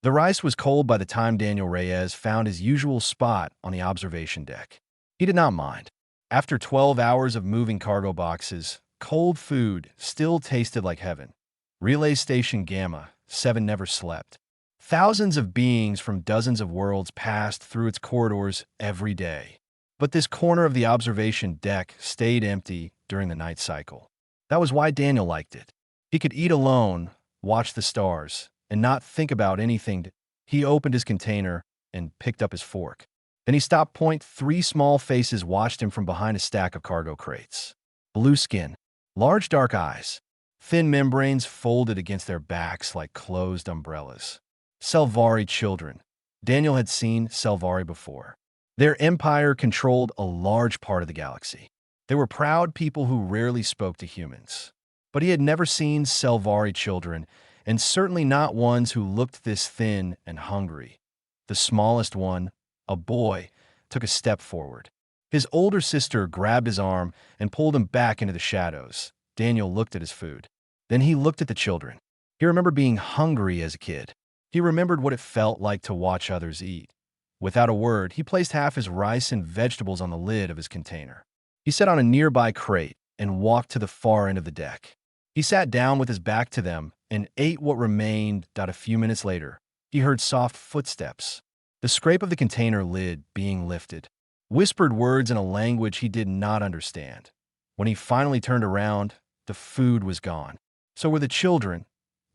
The rice was cold by the time Daniel Reyes found his usual spot on the observation deck. He did not mind. After 12 hours of moving cargo boxes, cold food still tasted like heaven. Relay Station Gamma 7 never slept. Thousands of beings from dozens of worlds passed through its corridors every day. But this corner of the observation deck stayed empty during the night cycle. That was why Daniel liked it. He could eat alone, watch the stars, and not think about anything. He opened his container and picked up his fork. Then he stopped point. Three small faces watched him from behind a stack of cargo crates. Blue skin, large dark eyes, thin membranes folded against their backs like closed umbrellas. Selvari children. Daniel had seen Selvari before. Their empire controlled a large part of the galaxy. They were proud people who rarely spoke to humans. But he had never seen Selvari children, and certainly not ones who looked this thin and hungry. The smallest one, a boy, took a step forward. His older sister grabbed his arm and pulled him back into the shadows. Daniel looked at his food. Then he looked at the children. He remembered being hungry as a kid. He remembered what it felt like to watch others eat. Without a word, he placed half his rice and vegetables on the lid of his container. He sat on a nearby crate and walked to the far end of the deck. He sat down with his back to them and ate what remained. A few minutes later, he heard soft footsteps, the scrape of the container lid being lifted, whispered words in a language he did not understand. When he finally turned around, the food was gone. So were the children.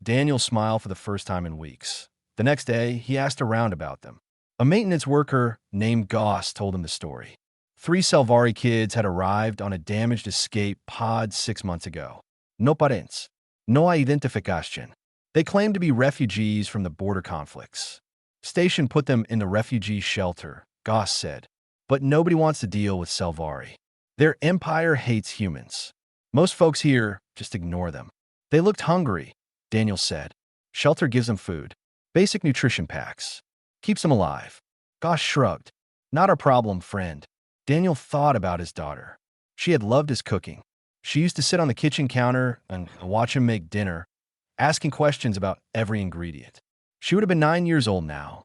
Daniel smiled for the first time in weeks. The next day, he asked around about them. A maintenance worker named Goss told him the story. 3 Selvari kids had arrived on a damaged escape pod 6 months ago. No parents. No identificación. They claimed to be refugees from the border conflicts. Station put them in the refugee shelter, Goss said. But nobody wants to deal with Selvari. Their empire hates humans. Most folks here just ignore them. They looked hungry, Daniel said. Shelter gives them food. Basic nutrition packs. Keeps them alive. Goss shrugged. Not our problem, friend. Daniel thought about his daughter. She had loved his cooking. She used to sit on the kitchen counter and watch him make dinner, asking questions about every ingredient. She would have been 9 years old now,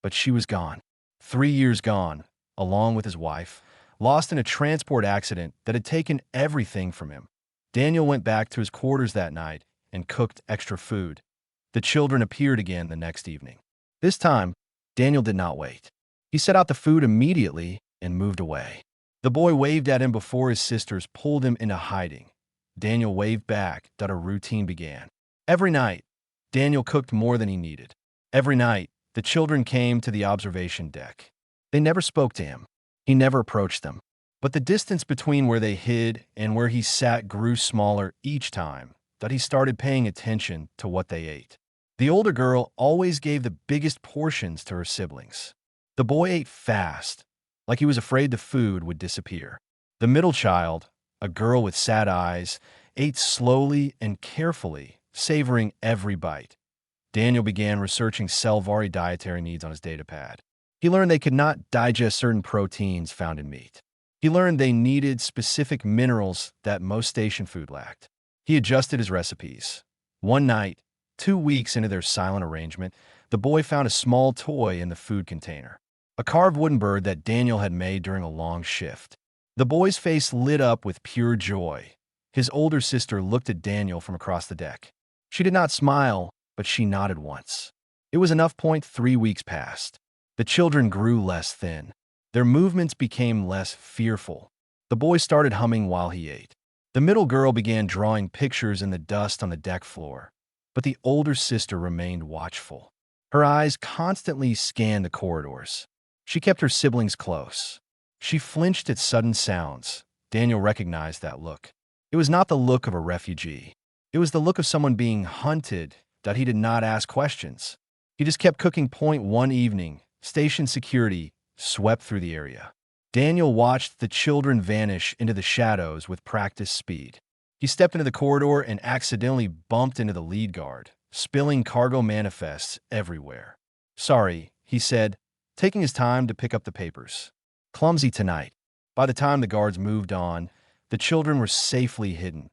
but she was gone. 3 years gone, along with his wife, lost in a transport accident that had taken everything from him. Daniel went back to his quarters that night and cooked extra food. The children appeared again the next evening. This time, Daniel did not wait. He set out the food immediately and moved away. The boy waved at him before his sisters pulled him into hiding. Daniel waved back. A routine began. Every night, Daniel cooked more than he needed. Every night, the children came to the observation deck. They never spoke to him. He never approached them. But the distance between where they hid and where he sat grew smaller each time that he started paying attention to what they ate. The older girl always gave the biggest portions to her siblings. The boy ate fast, like he was afraid the food would disappear. The middle child, a girl with sad eyes, ate slowly and carefully, savoring every bite. Daniel began researching Selvari dietary needs on his datapad. He learned they could not digest certain proteins found in meat. He learned they needed specific minerals that most station food lacked. He adjusted his recipes. One night, 2 weeks into their silent arrangement, the boy found a small toy in the food container. A carved wooden bird that Daniel had made during a long shift. The boy's face lit up with pure joy. His older sister looked at Daniel from across the deck. She did not smile, but she nodded once. It was enough. 3 weeks passed. The children grew less thin. Their movements became less fearful. The boy started humming while he ate. The middle girl began drawing pictures in the dust on the deck floor. But the older sister remained watchful. Her eyes constantly scanned the corridors. She kept her siblings close. She flinched at sudden sounds. Daniel recognized that look. It was not the look of a refugee. It was the look of someone being hunted. That he did not ask questions. He just kept cooking. One evening, station security swept through the area. Daniel watched the children vanish into the shadows with practiced speed. He stepped into the corridor and accidentally bumped into the lead guard, spilling cargo manifests everywhere. Sorry, he said, taking his time to pick up the papers. Clumsy tonight. By the time the guards moved on, the children were safely hidden.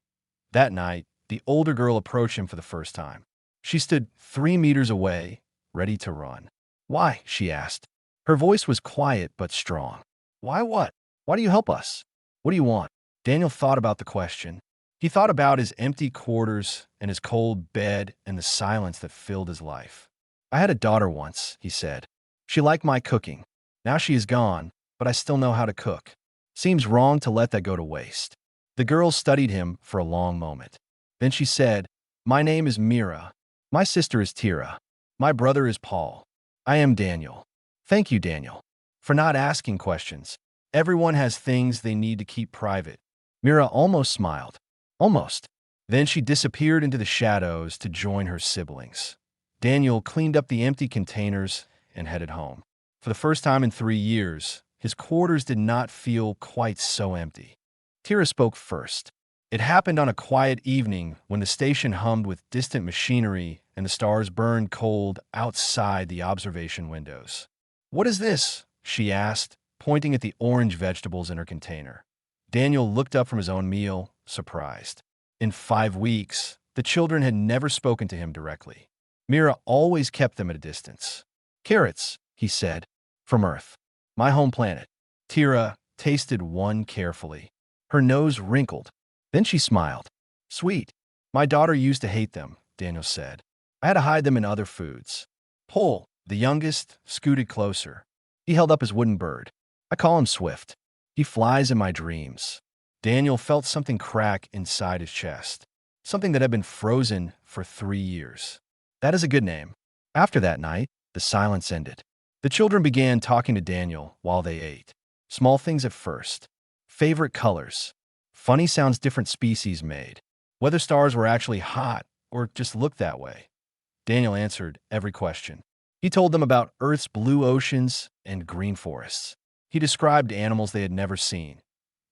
That night, the older girl approached him for the first time. She stood 3 meters away, ready to run. "Why?" she asked. Her voice was quiet but strong. "Why what? Why do you help us? What do you want?" Daniel thought about the question. He thought about his empty quarters and his cold bed and the silence that filled his life. "I had a daughter once," he said. "She liked my cooking. Now she is gone, but I still know how to cook. Seems wrong to let that go to waste." The girl studied him for a long moment. Then she said, "My name is Mira. My sister is Tira. My brother is Paul. I am Daniel." "Thank you, Daniel, for not asking questions. Everyone has things they need to keep private." Mira almost smiled. Almost. Then she disappeared into the shadows to join her siblings. Daniel cleaned up the empty containers and headed home. For the first time in 3 years, his quarters did not feel quite so empty. Tira spoke first. It happened on a quiet evening when the station hummed with distant machinery and the stars burned cold outside the observation windows. "What is this?" she asked, pointing at the orange vegetables in her container. Daniel looked up from his own meal, surprised. In 5 weeks, the children had never spoken to him directly. Mira always kept them at a distance. "Carrots," he said, "from Earth. My home planet." Tira tasted one carefully. Her nose wrinkled. Then she smiled. "Sweet. My daughter used to hate them," Daniel said. "I had to hide them in other foods." Paul, the youngest, scooted closer. He held up his wooden bird. "I call him Swift. He flies in my dreams." Daniel felt something crack inside his chest. Something that had been frozen for 3 years. "That is a good name." After that night, the silence ended. The children began talking to Daniel while they ate. Small things at first. Favorite colors. Funny sounds different species made. Whether stars were actually hot or just looked that way. Daniel answered every question. He told them about Earth's blue oceans and green forests. He described animals they had never seen.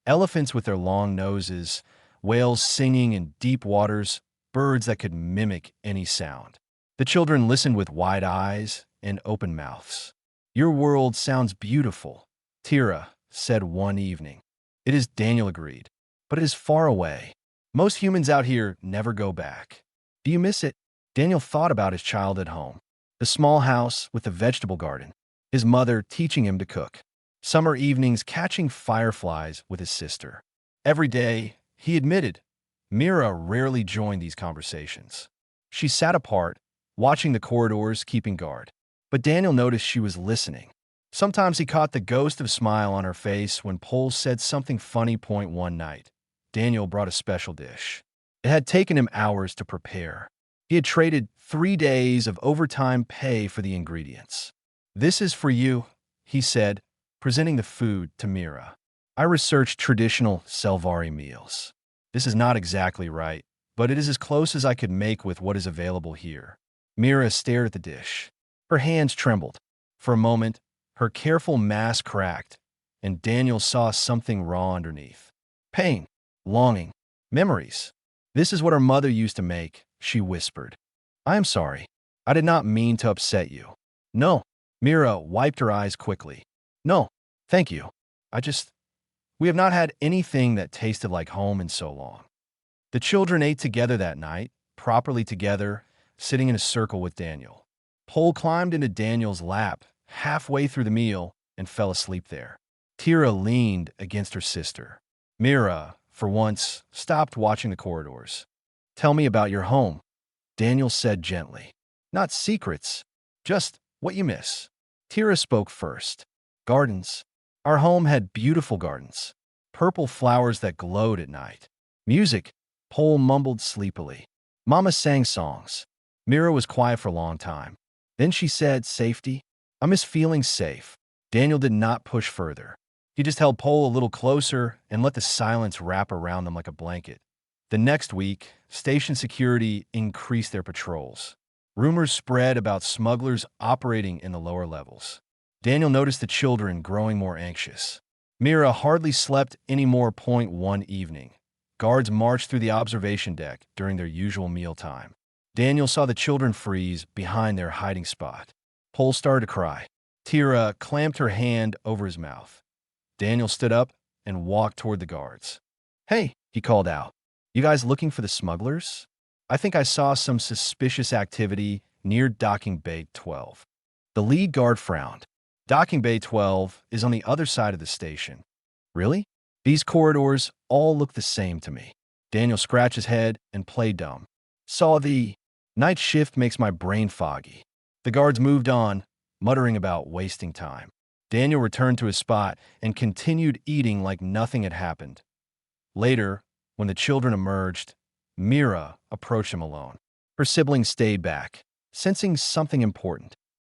Elephants with their long noses, whales singing in deep waters, birds that could mimic any sound. The children listened with wide eyes and open mouths. "Your world sounds beautiful," Tira said one evening. "It is," Daniel agreed, "but it is far away. Most humans out here never go back." "Do you miss it?" Daniel thought about his childhood home. The small house with the vegetable garden. His mother teaching him to cook. Summer evenings catching fireflies with his sister. Every day, he admitted, Mira rarely joined these conversations. She sat apart, watching the corridors, keeping guard. But Daniel noticed she was listening. Sometimes he caught the ghost of a smile on her face when Paul said something funny. One night, Daniel brought a special dish. It had taken him hours to prepare. He had traded 3 days of overtime pay for the ingredients. "This is for you," he said, presenting the food to Mira. "I researched traditional Selvari meals. This is not exactly right, but it is as close as I could make with what is available here." Mira stared at the dish. Her hands trembled. For a moment, her careful mask cracked, and Daniel saw something raw underneath. Pain, longing, memories. "This is what our mother used to make," she whispered. "I am sorry. I did not mean to upset you." "No." Mira wiped her eyes quickly. "No, thank you. We have not had anything that tasted like home in so long." The children ate together that night, properly together, sitting in a circle with Daniel. Paul climbed into Daniel's lap halfway through the meal and fell asleep there. Tira leaned against her sister. Mira, for once, stopped watching the corridors. "Tell me about your home," Daniel said gently. "Not secrets, just what you miss." Tira spoke first. "Gardens. Our home had beautiful gardens. Purple flowers that glowed at night. Music," Paul mumbled sleepily. "Mama sang songs." Mira was quiet for a long time. Then she said, "Safety. I miss feeling safe." Daniel did not push further. He just held Paul a little closer and let the silence wrap around them like a blanket. The next week, station security increased their patrols. Rumors spread about smugglers operating in the lower levels. Daniel noticed the children growing more anxious. Mira hardly slept any more. One evening, guards marched through the observation deck during their usual mealtime. Daniel saw the children freeze behind their hiding spot. Paul started to cry. Tira clamped her hand over his mouth. Daniel stood up and walked toward the guards. "Hey," he called out. "You guys looking for the smugglers? I think I saw some suspicious activity near Docking Bay 12. The lead guard frowned. Docking Bay 12 is on the other side of the station. Really? These corridors all look the same to me. Daniel scratched his head and played dumb. Saw the night shift makes my brain foggy. The guards moved on, muttering about wasting time. Daniel returned to his spot and continued eating like nothing had happened. Later, when the children emerged, Mira approached him alone. Her siblings stayed back, sensing something important.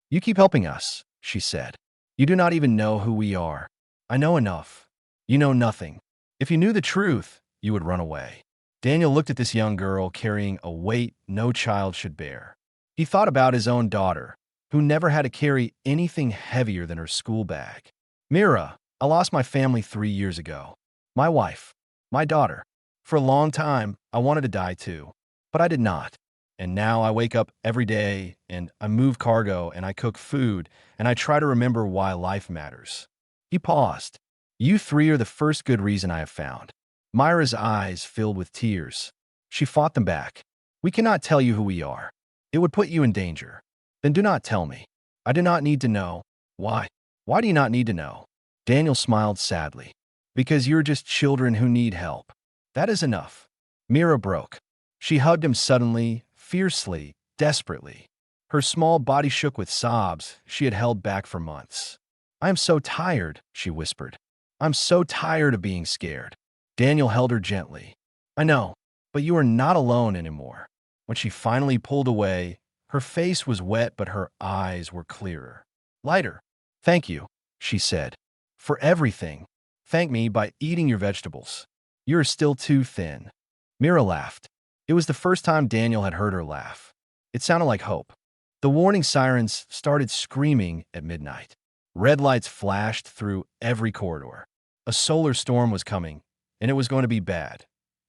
"You keep helping us," she said. "You do not even know who we are." "I know enough." "You know nothing. If you knew the truth, you would run away." Daniel looked at this young girl carrying a weight no child should bear. He thought about his own daughter, who never had to carry anything heavier than her school bag. "Mira, I lost my family 3 years ago. My wife, my daughter. For a long time, I wanted to die too, but I did not. And now I wake up every day, and I move cargo, and I cook food, and I try to remember why life matters." He paused. "You three are the first good reason I have found." Myra's eyes filled with tears. She fought them back. "We cannot tell you who we are. It would put you in danger. Then do not tell me. I do not need to know." "Why? Why do you not need to know?" Daniel smiled sadly. "Because you're just children who need help. That is enough." Mira broke. She hugged him suddenly, fiercely, desperately. Her small body shook with sobs she had held back for months. "I am so tired," she whispered. "I'm so tired of being scared." Daniel held her gently. "I know, but you are not alone anymore." When she finally pulled away, her face was wet, but her eyes were clearer, lighter. "Thank you," she said, "for everything. Thank me by eating your vegetables. You're still too thin." Mira laughed. It was the first time Daniel had heard her laugh. It sounded like hope. The warning sirens started screaming at midnight. Red lights flashed through every corridor. A solar storm was coming, and it was going to be bad.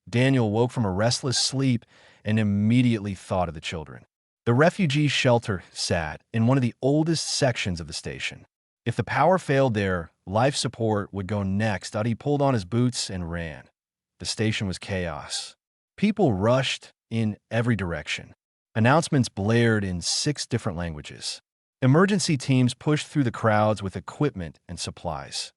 Daniel woke from a restless sleep and immediately thought of the children. The refugee shelter sat in one of the oldest sections of the station. If the power failed there, life support would go next. He pulled on his boots and ran. The station was chaos. People rushed in every direction. Announcements blared in 6 different languages. Emergency teams pushed through the crowds with equipment and supplies.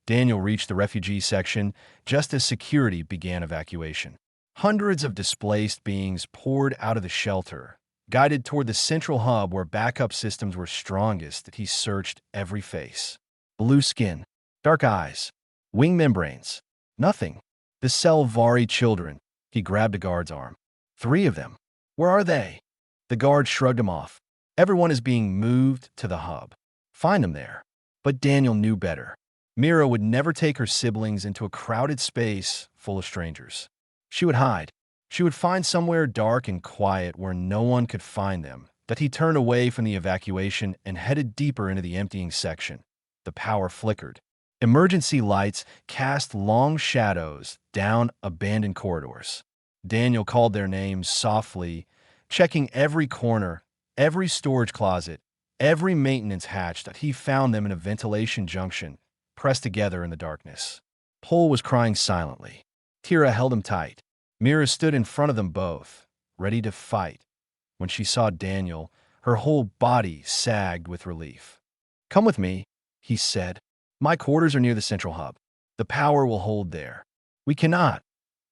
Daniel reached the refugee section just as security began evacuation. Hundreds of displaced beings poured out of the shelter, guided toward the central hub where backup systems were strongest. He searched every face. Blue skin, dark eyes, wing membranes. Nothing. The Selvari children. He grabbed a guard's arm. 3 of them. Where are they? The guard shrugged him off. Everyone is being moved to the hub. Find them there. But Daniel knew better. Mira would never take her siblings into a crowded space full of strangers. She would hide. She would find somewhere dark and quiet where no one could find them. That he turned away from the evacuation and headed deeper into the emptying section. The power flickered. Emergency lights cast long shadows down abandoned corridors. Daniel called their names softly, checking every corner, every storage closet, every maintenance hatch. That he found them in a ventilation junction, pressed together in the darkness. Pole was crying silently. Tira held him tight. Mira stood in front of them both, ready to fight. When she saw Daniel, her whole body sagged with relief. "Come with me," he said. "My quarters are near the central hub. The power will hold there." "We cannot."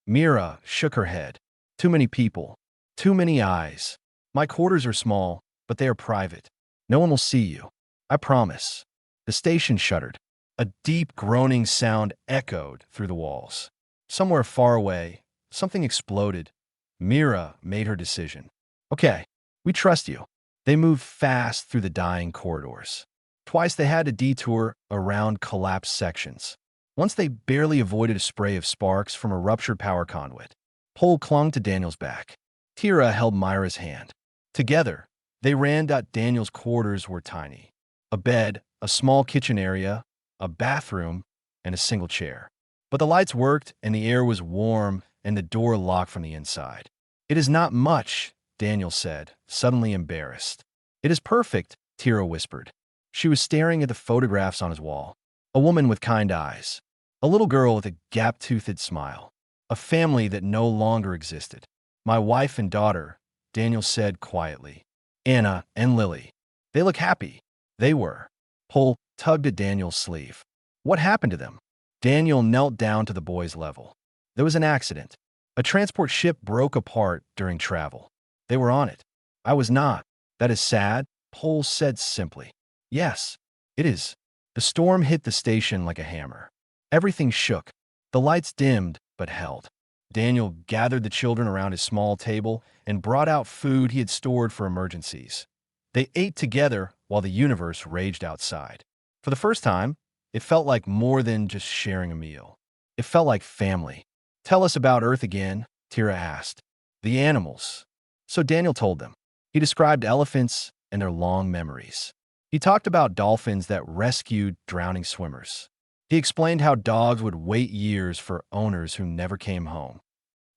Mira shook her head. "Too many people. Too many eyes. My quarters are small, but they are private. No one will see you. I promise." The station shuddered. A deep groaning sound echoed through the walls. Somewhere far away, something exploded. Mira made her decision. "Okay, we trust you." They moved fast through the dying corridors. Twice they had to detour around collapsed sections. Once they barely avoided a spray of sparks from a ruptured power conduit. Pole clung to Daniel's back. Tira held Myra's hand. Together, they ran. Daniel's quarters were tiny. A bed, a small kitchen area, a bathroom, and a single chair. But the lights worked, and the air was warm, and the door locked from the inside. "It is not much," Daniel said, suddenly embarrassed. "It is perfect," Tira whispered. She was staring at the photographs on his wall. A woman with kind eyes. A little girl with a gap-toothed smile. A family that no longer existed. "My wife and daughter," Daniel said quietly. Anna and Lily. They look happy. They were. Pole tugged at Daniel's sleeve. What happened to them? Daniel knelt down to the boy's level. There was an accident. A transport ship broke apart during travel. They were on it. I was not. That is sad, Pole said simply. Yes, it is. The storm hit the station like a hammer. Everything shook. The lights dimmed, but held. Daniel gathered the children around his small table and brought out food he had stored for emergencies. They ate together while the universe raged outside. For the first time, it felt like more than just sharing a meal. It felt like family. Tell us about Earth again, Tira asked. The animals. So Daniel told them. He described elephants and their long memories. He talked about dolphins that rescued drowning swimmers. He explained how dogs would wait years for owners who never came home.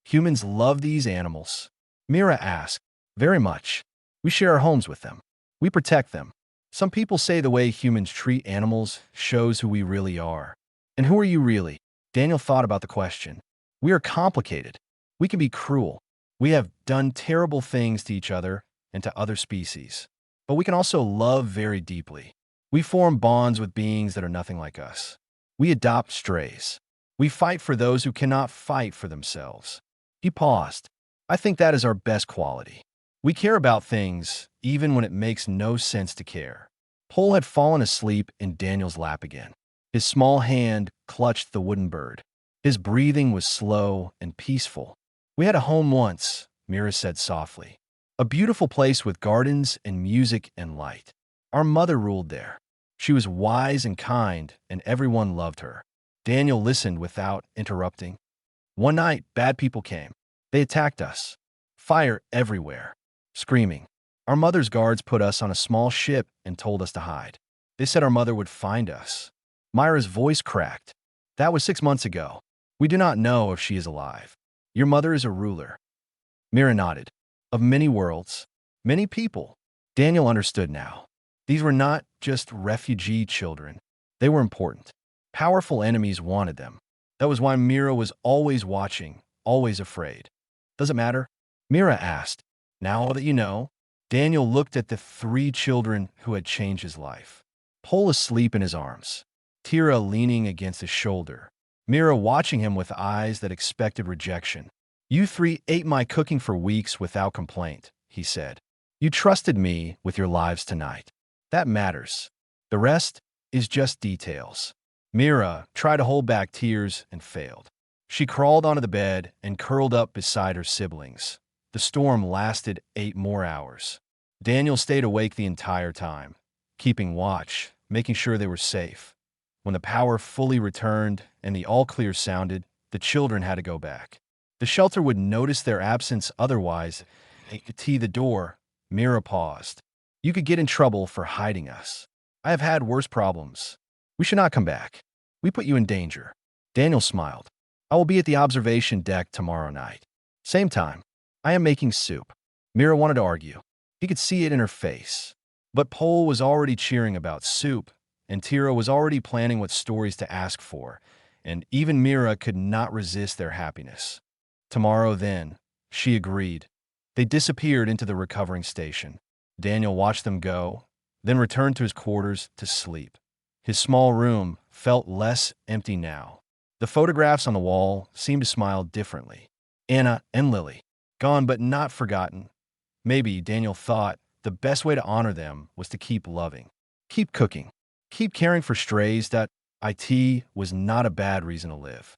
Humans love these animals. Mira asked. Very much. We share our homes with them. We protect them. Some people say the way humans treat animals shows who we really are. And who are you really? Daniel thought about the question. We are complicated. We can be cruel. We have done terrible things to each other and to other species. But we can also love very deeply. We form bonds with beings that are nothing like us. We adopt strays. We fight for those who cannot fight for themselves. He paused. I think that is our best quality. We care about things, even when it makes no sense to care. Pole had fallen asleep in Daniel's lap again. His small hand clutched the wooden bird. His breathing was slow and peaceful. We had a home once, Mira said softly. A beautiful place with gardens and music and light. Our mother ruled there. She was wise and kind, and everyone loved her. Daniel listened without interrupting. One night, bad people came. They attacked us. Fire everywhere. Screaming. Our mother's guards put us on a small ship and told us to hide. They said our mother would find us. Myra's voice cracked. That was 6 months ago. We do not know if she is alive. Your mother is a ruler. Mira nodded. Of many worlds. Many people. Daniel understood now. These were not just refugee children. They were important. Powerful enemies wanted them. That was why Mira was always watching, always afraid. Does it matter? Mira asked. Now that you know, Daniel looked at the 3 children who had changed his life. Pole asleep in his arms. Tira leaning against his shoulder. Mira watching him with eyes that expected rejection. You 3 ate my cooking for weeks without complaint, he said. You trusted me with your lives tonight. That matters. The rest is just details. Mira tried to hold back tears and failed. She crawled onto the bed and curled up beside her siblings. The storm lasted 8 more hours. Daniel stayed awake the entire time, keeping watch, making sure they were safe. When the power fully returned and the all-clear sounded, the children had to go back. The shelter would notice their absence otherwise. They could key the door. Mira paused. You could get in trouble for hiding us. I have had worse problems. We should not come back. We put you in danger. Daniel smiled. I will be at the observation deck tomorrow night. Same time. I am making soup. Mira wanted to argue. He could see it in her face. But Pole was already cheering about soup, and Tira was already planning what stories to ask for, and even Mira could not resist their happiness. Tomorrow then, she agreed. They disappeared into the recovering station. Daniel watched them go, then returned to his quarters to sleep. His small room felt less empty now. The photographs on the wall seemed to smile differently. Anna and Lily, gone but not forgotten. Maybe, Daniel thought, the best way to honor them was to keep loving. Keep cooking. Keep caring for strays. It was not a bad reason to live.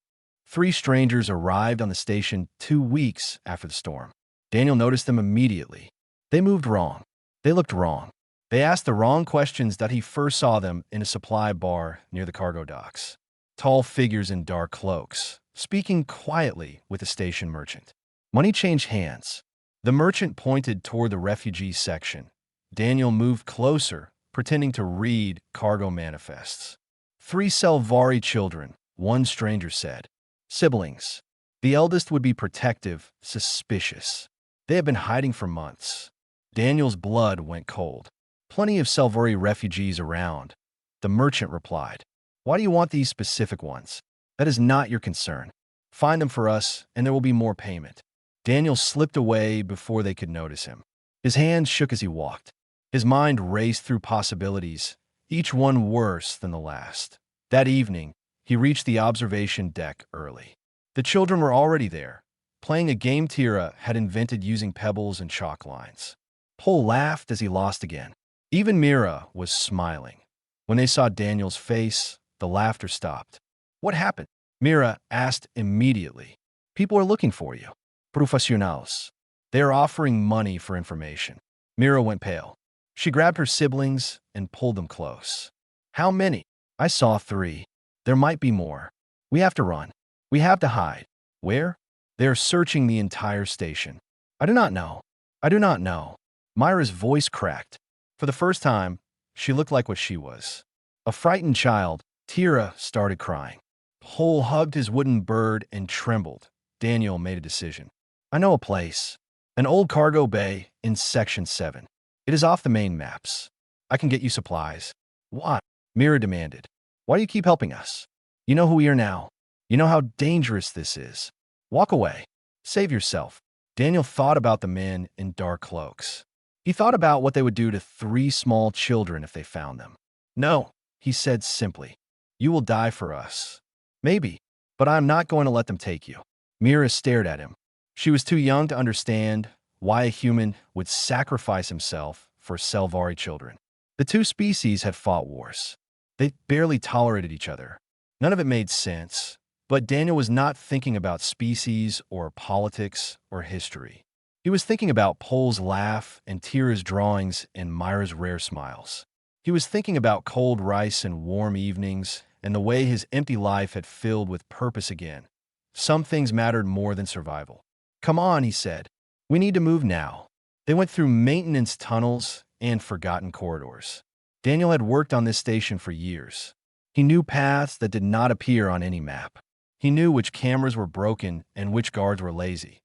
3 strangers arrived on the station 2 weeks after the storm. Daniel noticed them immediately. They moved wrong. They looked wrong. They asked the wrong questions that he first saw them in a supply bar near the cargo docks. Tall figures in dark cloaks, speaking quietly with the station merchant. Money changed hands. The merchant pointed toward the refugee section. Daniel moved closer, pretending to read cargo manifests. 3 Selvari children, one stranger said. Siblings. The eldest would be protective, suspicious. They had been hiding for months. Daniel's blood went cold. Plenty of Selvari refugees around. The merchant replied. Why do you want these specific ones? That is not your concern. Find them for us, and there will be more payment. Daniel slipped away before they could notice him. His hands shook as he walked. His mind raced through possibilities, each one worse than the last. That evening, he reached the observation deck early. The children were already there, playing a game Tira had invented using pebbles and chalk lines. Pole laughed as he lost again. Even Mira was smiling. When they saw Daniel's face, the laughter stopped. What happened? Mira asked immediately. People are looking for you. Profesionals. They are offering money for information. Mira went pale. She grabbed her siblings and pulled them close. How many? I saw 3. There might be more. We have to run. We have to hide. Where? They are searching the entire station. I do not know. I do not know. Myra's voice cracked. For the first time, she looked like what she was. A frightened child. Tira started crying. Pole hugged his wooden bird and trembled. Daniel made a decision. I know a place. An old cargo bay in Section 7. It is off the main maps. I can get you supplies. What? Mira demanded. Why do you keep helping us? You know who we are now. You know how dangerous this is. Walk away. Save yourself. Daniel thought about the men in dark cloaks. He thought about what they would do to 3 small children if they found them. No, he said simply. You will die for us. Maybe, but I am not going to let them take you. Mira stared at him. She was too young to understand why a human would sacrifice himself for Selvari children. The 2 species had fought wars. They barely tolerated each other. None of it made sense, but Daniel was not thinking about species or politics or history. He was thinking about Pole's laugh and Tira's drawings and Myra's rare smiles. He was thinking about cold rice and warm evenings and the way his empty life had filled with purpose again. Some things mattered more than survival. Come on, he said. We need to move now. They went through maintenance tunnels and forgotten corridors. Daniel had worked on this station for years. He knew paths that did not appear on any map. He knew which cameras were broken and which guards were lazy.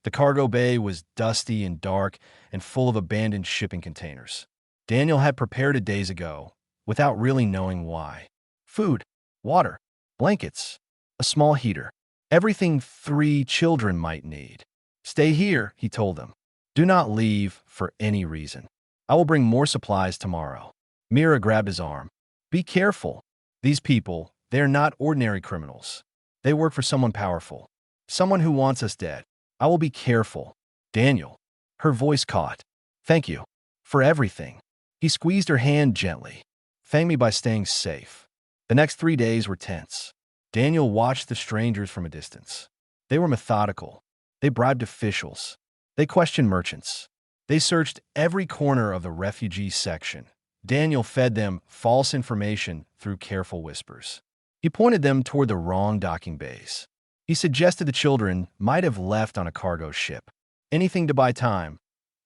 The cargo bay was dusty and dark and full of abandoned shipping containers. Daniel had prepared it days ago, without really knowing why. Food, water, blankets, a small heater. Everything 3 children might need. Stay here, he told them. Do not leave for any reason. I will bring more supplies tomorrow. Mira grabbed his arm. Be careful. These people, they are not ordinary criminals. They work for someone powerful. Someone who wants us dead. I will be careful. Daniel. Her voice caught. Thank you. For everything. He squeezed her hand gently. Thank me by staying safe. The next 3 days were tense. Daniel watched the strangers from a distance. They were methodical. They bribed officials. They questioned merchants. They searched every corner of the refugee section. Daniel fed them false information through careful whispers. He pointed them toward the wrong docking bays. He suggested the children might have left on a cargo ship. Anything to buy time.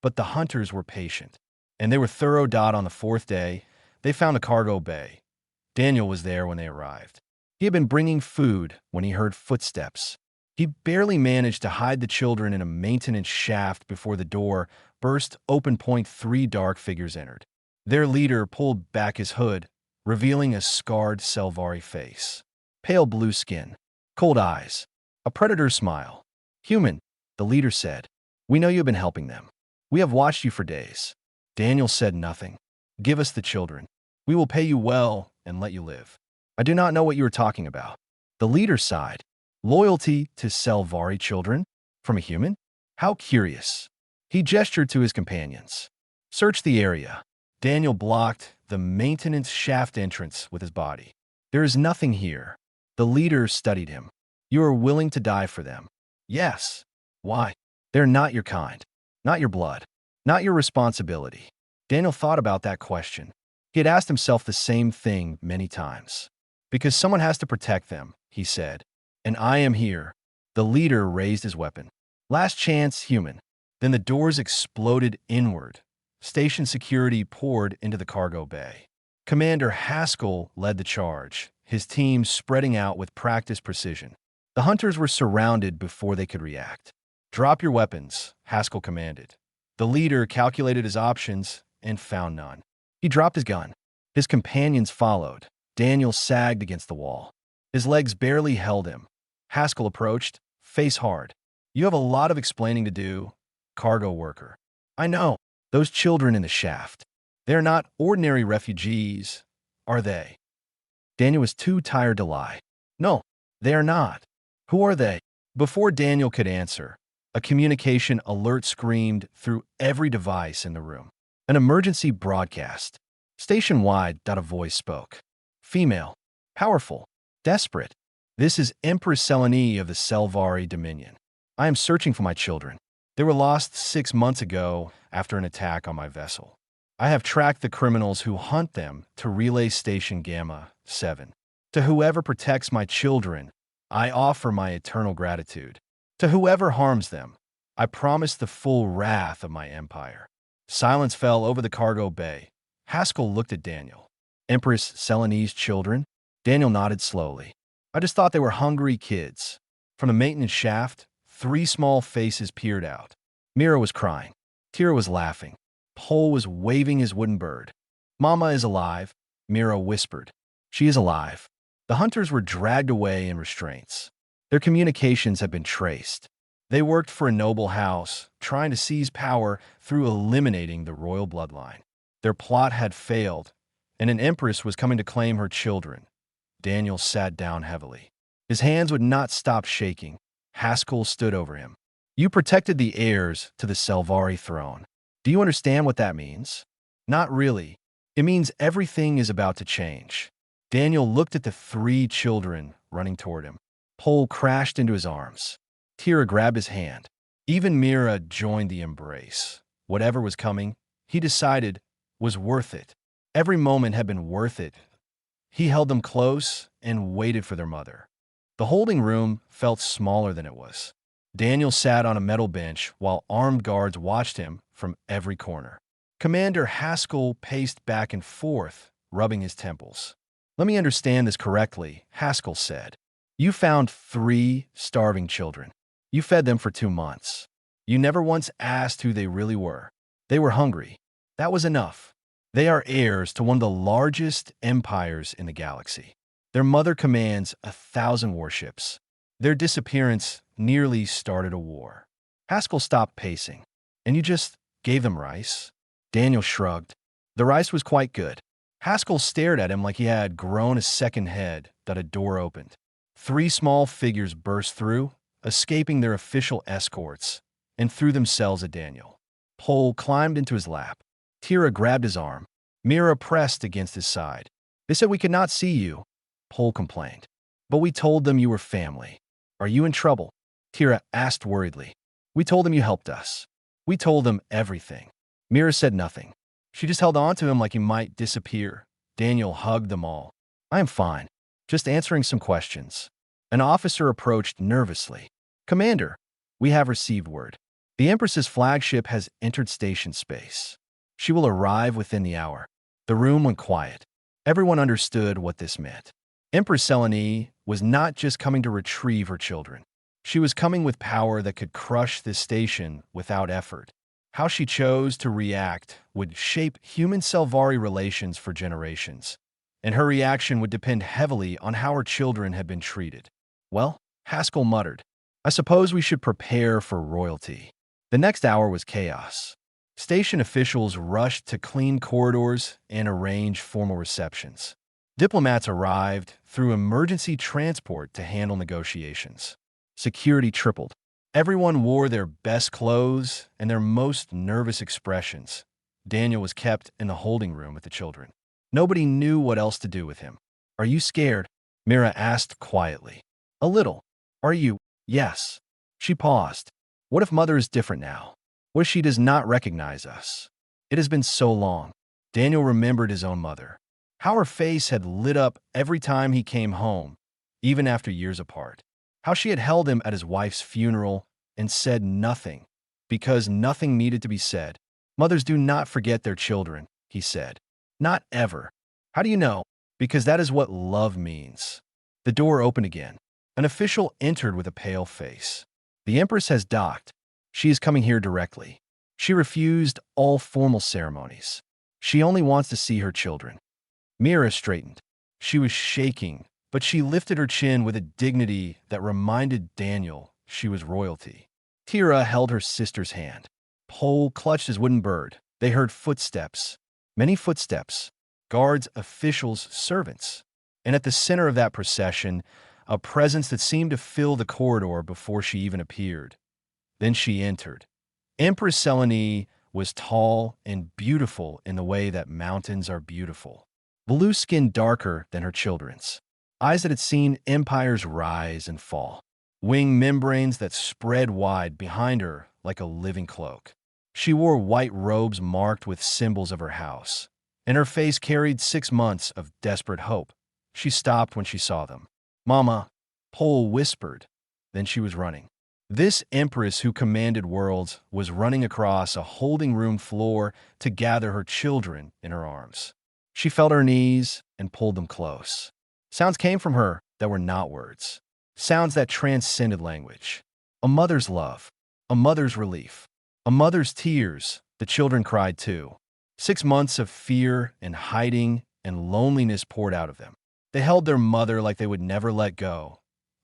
But the hunters were patient. And they were thorough. On the 4th day, they found a cargo bay. Daniel was there when they arrived. He had been bringing food when he heard footsteps. He barely managed to hide the children in a maintenance shaft before the door burst open. 3 dark figures entered. Their leader pulled back his hood, revealing a scarred Selvari face. Pale blue skin, cold eyes, a predator's smile. Human, the leader said. We know you have been helping them. We have watched you for days. Daniel said nothing. Give us the children. We will pay you well and let you live. I do not know what you are talking about. The leader sighed. Loyalty to Selvari children? From a human? How curious. He gestured to his companions. Search the area. Daniel blocked the maintenance shaft entrance with his body. There is nothing here. The leader studied him. You are willing to die for them. Yes. Why? They're not your kind. Not your blood. Not your responsibility. Daniel thought about that question. He had asked himself the same thing many times. Because someone has to protect them, he said. And I am here. The leader raised his weapon. Last chance, human. Then the doors exploded inward. Station security poured into the cargo bay. Commander Haskell led the charge, his team spreading out with practiced precision. The hunters were surrounded before they could react. Drop your weapons, Haskell commanded. The leader calculated his options and found none. He dropped his gun. His companions followed. Daniel sagged against the wall. His legs barely held him. Haskell approached, face hard. You have a lot of explaining to do, cargo worker. I know. Those children in the shaft. They're not ordinary refugees, are they? Daniel was too tired to lie. No, they are not. Who are they? Before Daniel could answer, a communication alert screamed through every device in the room. An emergency broadcast. Station-wide, a voice spoke. Female. Powerful. Desperate. This is Empress Selene of the Selvari Dominion. I am searching for my children. They were lost 6 months ago after an attack on my vessel. I have tracked the criminals who hunt them to Relay Station Gamma 7. To whoever protects my children, I offer my eternal gratitude. To whoever harms them, I promise the full wrath of my empire. Silence fell over the cargo bay. Haskell looked at Daniel. Empress Selene's children? Daniel nodded slowly. I just thought they were hungry kids. From the maintenance shaft, 3 small faces peered out. Mira was crying. Tira was laughing. Pole was waving his wooden bird. Mama is alive, Mira whispered. She is alive. The hunters were dragged away in restraints. Their communications had been traced. They worked for a noble house, trying to seize power through eliminating the royal bloodline. Their plot had failed, and an empress was coming to claim her children. Daniel sat down heavily. His hands would not stop shaking. Haskell stood over him. You protected the heirs to the Selvari throne. Do you understand what that means? Not really. It means everything is about to change. Daniel looked at the 3 children running toward him. Pole crashed into his arms. Tira grabbed his hand. Even Mira joined the embrace. Whatever was coming, he decided, was worth it. Every moment had been worth it. He held them close and waited for their mother. The holding room felt smaller than it was. Daniel sat on a metal bench while armed guards watched him from every corner. Commander Haskell paced back and forth, rubbing his temples. Let me understand this correctly, Haskell said. You found 3 starving children. You fed them for 2 months. You never once asked who they really were. They were hungry. That was enough. They are heirs to one of the largest empires in the galaxy. Their mother commands 1,000 warships. Their disappearance nearly started a war. Haskell stopped pacing. And you just gave them rice? Daniel shrugged. The rice was quite good. Haskell stared at him like he had grown a second head. That a door opened. 3 small figures burst through, escaping their official escorts, and threw themselves at Daniel. Pole climbed into his lap. Tira grabbed his arm. Mira pressed against his side. They said we could not see you, Pole complained. But we told them you were family. Are you in trouble? Tira asked worriedly. We told them you helped us. We told them everything. Mira said nothing. She just held on to him like he might disappear. Daniel hugged them all. I am fine. Just answering some questions. An officer approached nervously. Commander, we have received word. The Empress's flagship has entered station space. She will arrive within the hour. The room went quiet. Everyone understood what this meant. Empress Selene was not just coming to retrieve her children. She was coming with power that could crush this station without effort. How she chose to react would shape human-Selvari relations for generations, and her reaction would depend heavily on how her children had been treated. Well, Haskell muttered, I suppose we should prepare for royalty. The next hour was chaos. Station officials rushed to clean corridors and arrange formal receptions. Diplomats arrived through emergency transport to handle negotiations. Security tripled. Everyone wore their best clothes and their most nervous expressions. Daniel was kept in the holding room with the children. Nobody knew what else to do with him. Are you scared? Mira asked quietly. A little. Are you? Yes. She paused. What if Mother is different now? What if she does not recognize us? It has been so long. Daniel remembered his own mother. How her face had lit up every time he came home, even after years apart. How she had held him at his wife's funeral and said nothing, because nothing needed to be said. Mothers do not forget their children, he said. Not ever. How do you know? Because that is what love means. The door opened again. An official entered with a pale face. The Empress has docked. She is coming here directly. She refused all formal ceremonies. She only wants to see her children. Mira straightened. She was shaking, but she lifted her chin with a dignity that reminded Daniel she was royalty. Tira held her sister's hand. Pole clutched his wooden bird. They heard footsteps, many footsteps, guards, officials, servants. And at the center of that procession, a presence that seemed to fill the corridor before she even appeared. Then she entered. Empress Selene was tall and beautiful in the way that mountains are beautiful. Blue skin darker than her children's. Eyes that had seen empires rise and fall. Wing membranes that spread wide behind her like a living cloak. She wore white robes marked with symbols of her house, and her face carried 6 months of desperate hope. She stopped when she saw them. "Mama," Pole whispered. Then she was running. This empress who commanded worlds was running across a holding room floor to gather her children in her arms. She felt her knees and pulled them close. Sounds came from her that were not words. Sounds that transcended language. A mother's love, a mother's relief, a mother's tears. The children cried too. 6 months of fear and hiding and loneliness poured out of them. They held their mother like they would never let go.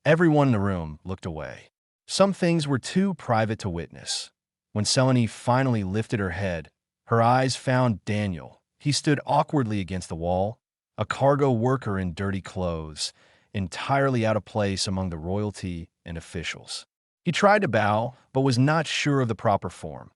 Everyone in the room looked away. Some things were too private to witness. When Selene finally lifted her head, her eyes found Daniel. He stood awkwardly against the wall, a cargo worker in dirty clothes, entirely out of place among the royalty and officials. He tried to bow, but was not sure of the proper form.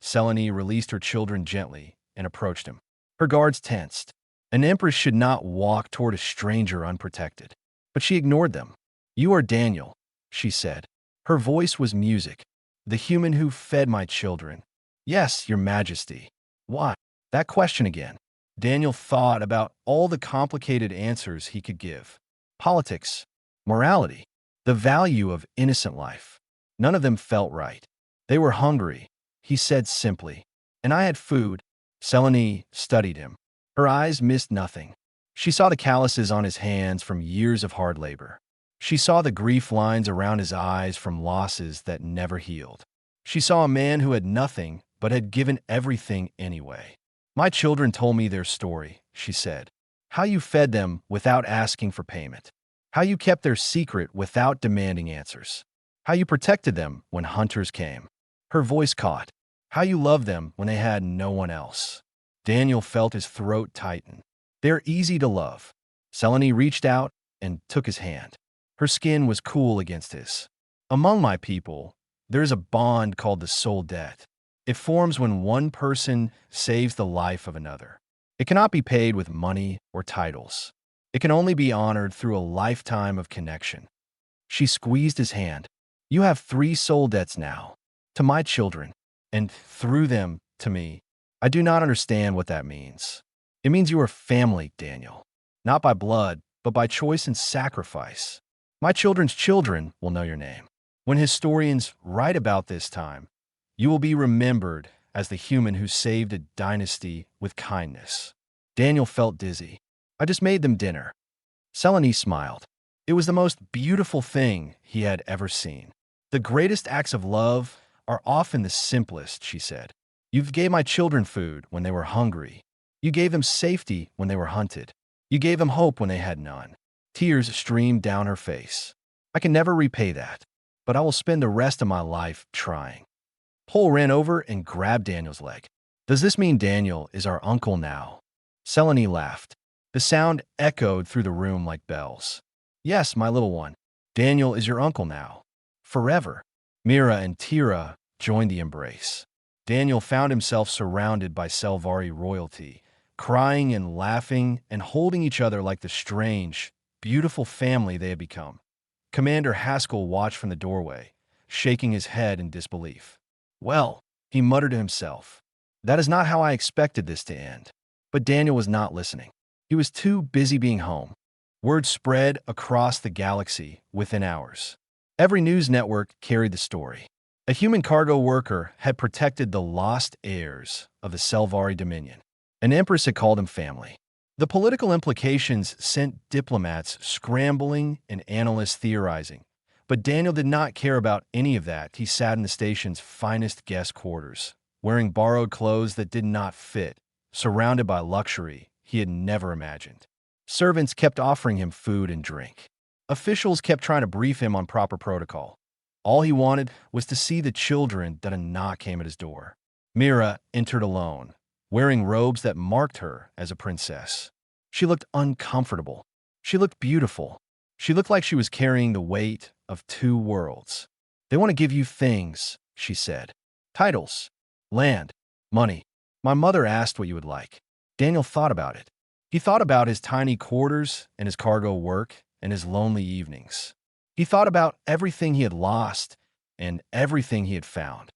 Selene released her children gently and approached him. Her guards tensed. An empress should not walk toward a stranger unprotected. But she ignored them. "You are Daniel," she said. Her voice was music. "The human who fed my children." "Yes, your majesty." "Why?" That question again. Daniel thought about all the complicated answers he could give. Politics, morality, the value of innocent life. None of them felt right. They were hungry, he said simply. "And I had food." Selene studied him. Her eyes missed nothing. She saw the calluses on his hands from years of hard labor. She saw the grief lines around his eyes from losses that never healed. She saw a man who had nothing but had given everything anyway. "My children told me their story," she said. "How you fed them without asking for payment. How you kept their secret without demanding answers. How you protected them when hunters came." Her voice caught. "How you loved them when they had no one else." Daniel felt his throat tighten. "They're easy to love." Selene reached out and took his hand. Her skin was cool against his. "Among my people, there is a bond called the soul debt. It forms when one person saves the life of another. It cannot be paid with money or titles. It can only be honored through a lifetime of connection." She squeezed his hand. "You have 3 soul debts now, to my children, and through them, to me. I do not understand what that means. It means you are family, Daniel. Not by blood, but by choice and sacrifice. My children's children will know your name. When historians write about this time, you will be remembered as the human who saved a dynasty with kindness." Daniel felt dizzy. "I just made them dinner." Selene smiled. It was the most beautiful thing he had ever seen. "The greatest acts of love are often the simplest," she said. "You gave my children food when they were hungry. You gave them safety when they were hunted. You gave them hope when they had none." Tears streamed down her face. "I can never repay that, but I will spend the rest of my life trying." Pole ran over and grabbed Daniel's leg. "Does this mean Daniel is our uncle now?" Selene laughed. The sound echoed through the room like bells. "Yes, my little one. Daniel is your uncle now. Forever." Mira and Tira joined the embrace. Daniel found himself surrounded by Selvari royalty, crying and laughing and holding each other like the strange, beautiful family they had become. Commander Haskell watched from the doorway, shaking his head in disbelief. "Well," he muttered to himself, "that is not how I expected this to end." But Daniel was not listening. He was too busy being home. Word spread across the galaxy within hours. Every news network carried the story. A human cargo worker had protected the lost heirs of the Selvari Dominion. An empress had called him family. The political implications sent diplomats scrambling and analysts theorizing. But Daniel did not care about any of that. He sat in the station's finest guest quarters, wearing borrowed clothes that did not fit, surrounded by luxury he had never imagined. Servants kept offering him food and drink. Officials kept trying to brief him on proper protocol. All he wanted was to see the children that a knock came at his door. Mira entered alone, wearing robes that marked her as a princess. She looked uncomfortable. She looked beautiful. She looked like she was carrying the weight of two worlds. "They want to give you things," she said. "Titles, land, money. My mother asked what you would like." Daniel thought about it. He thought about his tiny quarters and his cargo work and his lonely evenings. He thought about everything he had lost and everything he had found.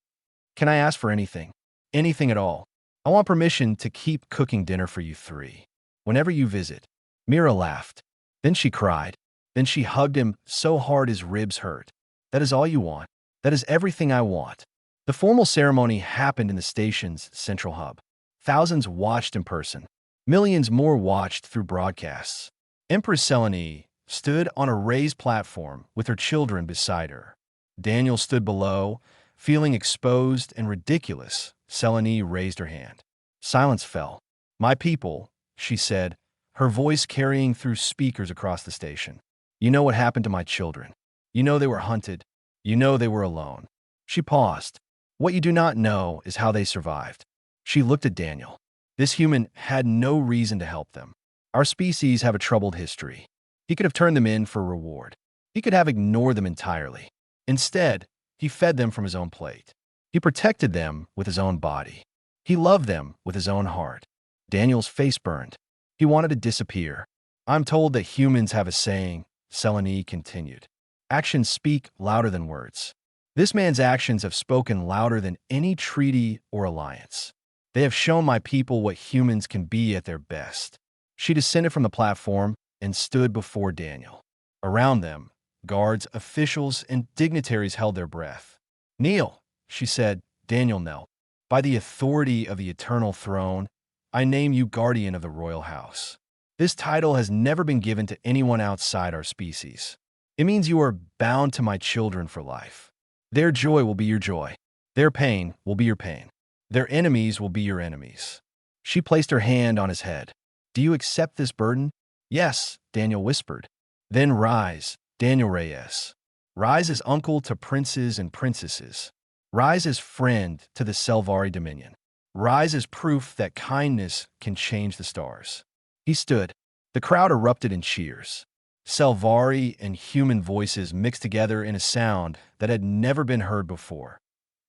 "Can I ask for anything? Anything at all? I want permission to keep cooking dinner for you three whenever you visit." Mira laughed. Then she cried. Then she hugged him so hard his ribs hurt. "That is all you want. That is everything I want." The formal ceremony happened in the station's central hub. Thousands watched in person. Millions more watched through broadcasts. Empress Selene stood on a raised platform with her children beside her. Daniel stood below, feeling exposed and ridiculous. Selene raised her hand. Silence fell. "My people," she said, her voice carrying through speakers across the station. "You know what happened to my children. You know they were hunted. You know they were alone." She paused. "What you do not know is how they survived." She looked at Daniel. This human had no reason to help them. "Our species have a troubled history." He could have turned them in for reward. He could have ignored them entirely. Instead, he fed them from his own plate. He protected them with his own body. He loved them with his own heart. Daniel's face burned. He wanted to disappear. "I'm told that humans have a saying," Selene continued. "Actions speak louder than words." This man's actions have spoken louder than any treaty or alliance. They have shown my people what humans can be at their best. She descended from the platform and stood before Daniel. Around them, guards, officials, and dignitaries held their breath. "Kneel," she said. Daniel knelt. "By the authority of the eternal throne, I name you guardian of the royal house. This title has never been given to anyone outside our species. It means you are bound to my children for life. Their joy will be your joy. Their pain will be your pain. Their enemies will be your enemies." She placed her hand on his head. "Do you accept this burden?" "Yes," Daniel whispered. "Then rise, Daniel Reyes. Rise as uncle to princes and princesses. Rise as friend to the Selvari Dominion. Rise as proof that kindness can change the stars." He stood. The crowd erupted in cheers. Selvari and human voices mixed together in a sound that had never been heard before.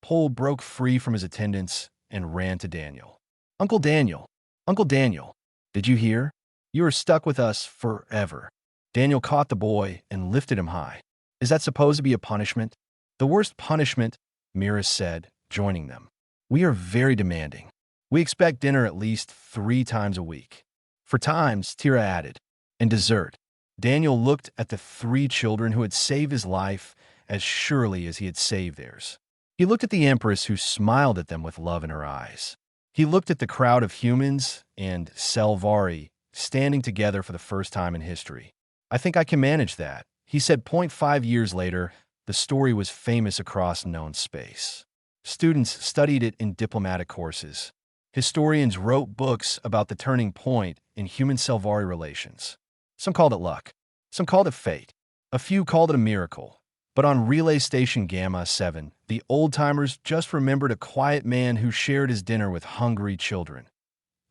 Pole broke free from his attendants and ran to Daniel. "Uncle Daniel! Uncle Daniel! Did you hear? You are stuck with us forever." Daniel caught the boy and lifted him high. "Is that supposed to be a punishment?" "The worst punishment," Mira said, joining them. "We are very demanding. We expect dinner at least 3 times a week." "For times," Tira added, "and dessert." Daniel looked at the 3 children who had saved his life as surely as he had saved theirs. He looked at the Empress who smiled at them with love in her eyes. He looked at the crowd of humans and Selvari standing together for the first time in history. "I think I can manage that," he said. 5 years later, the story was famous across known space. Students studied it in diplomatic courses. Historians wrote books about the turning point in human-Selvari relations. Some called it luck. Some called it fate. A few called it a miracle. But on Relay Station Gamma 7, the old-timers just remembered a quiet man who shared his dinner with hungry children.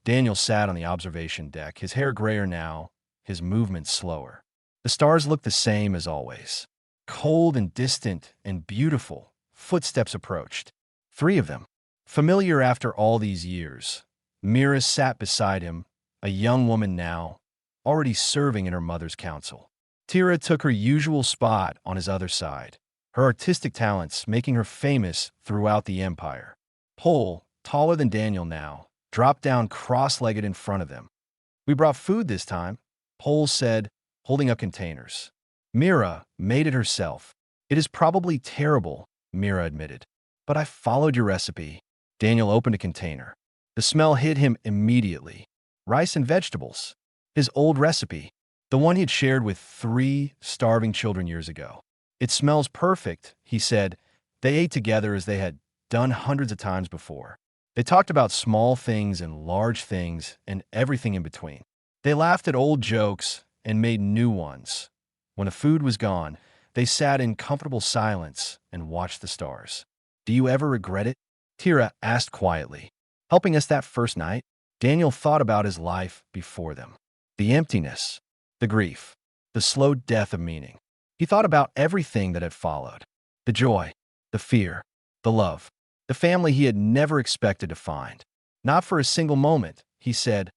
Daniel sat on the observation deck, his hair grayer now, his movements slower. The stars looked the same as always. Cold and distant and beautiful, footsteps approached. 3 of them. Familiar after all these years. Mira sat beside him, a young woman now, already serving in her mother's council. Tira took her usual spot on his other side, her artistic talents making her famous throughout the empire. Pole, taller than Daniel now, dropped down cross-legged in front of them. "We brought food this time," Pole said, holding up containers. "Mira made it herself. It is probably terrible," Mira admitted. "But I followed your recipe." Daniel opened a container. The smell hit him immediately. Rice and vegetables. His old recipe. The one he had shared with 3 starving children years ago. "It smells perfect," he said. They ate together as they had done hundreds of times before. They talked about small things and large things and everything in between. They laughed at old jokes and made new ones. When the food was gone, they sat in comfortable silence and watched the stars. "Do you ever regret it?" Tira asked quietly. Helping us that first night, Daniel thought about his life before them. The emptiness, the grief, the slow death of meaning. He thought about everything that had followed. The joy, the fear, the love, the family he had never expected to find. Not for a single moment, he said.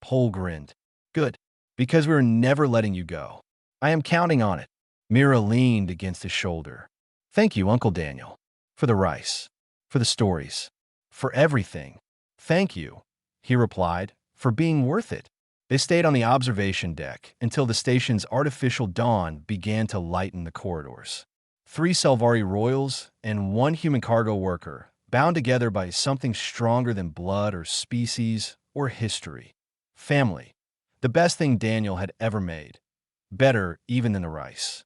Pole grinned. Good, because we were never letting you go. I am counting on it. Mira leaned against his shoulder. Thank you, Uncle Daniel, for the rice, for the stories, for everything. Thank you, he replied, for being worth it. They stayed on the observation deck until the station's artificial dawn began to lighten the corridors. 3 Selvari royals and 1 human cargo worker, bound together by something stronger than blood or species or history. Family. The best thing Daniel had ever made. Better even than the rice.